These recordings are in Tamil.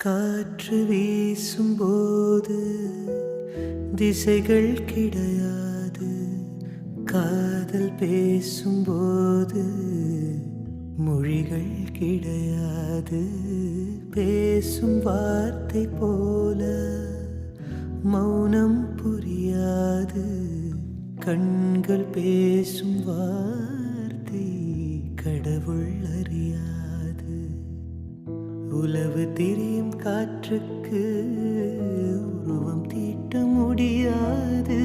காற்று வீசும்போது திசைகள் கிடையாது. காதல் பேசும்போது மொழிகள் கிடையாது. பேசும் வார்த்தை போல மௌனம் புரியாது. கண்கள் பேசும் வார்த்தை கடவுள் அறியாது. உலவு திரியும் காற்றுக்கு உருவம் தீட்ட முடியாது.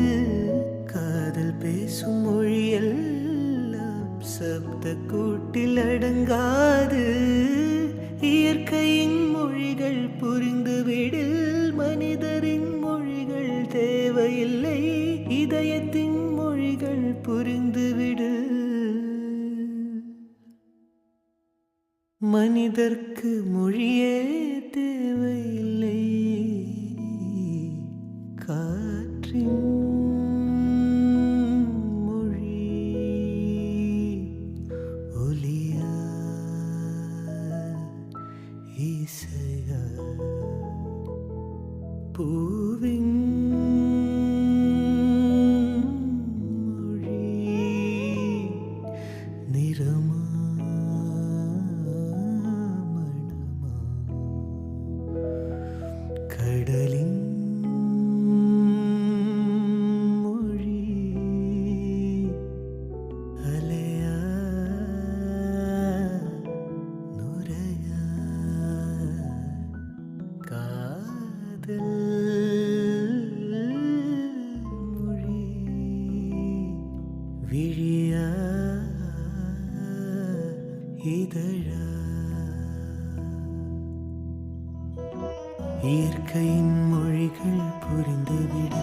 காதல் பேசும் மொழியெல்லாம் சப்த கூட்டில் அடங்காது. இயற்கையின் மொழிகள் புரிந்துவிடில் மனிதரின் மொழிகள் தேவையில்லை. இதயத்தின் மொழிகள் புரிந்துவிடு. மனிதர்க்கு மொழியே தேவையில்லை. காற்றின் மொழி ஒலியா இசையா பூவின் மொழி நிறமா கடலின் மொழி அலையா நுரையா காதல் மொழி விழியா இதழா. இயற்கையின் மொழிகள் புரிந்துவிடு.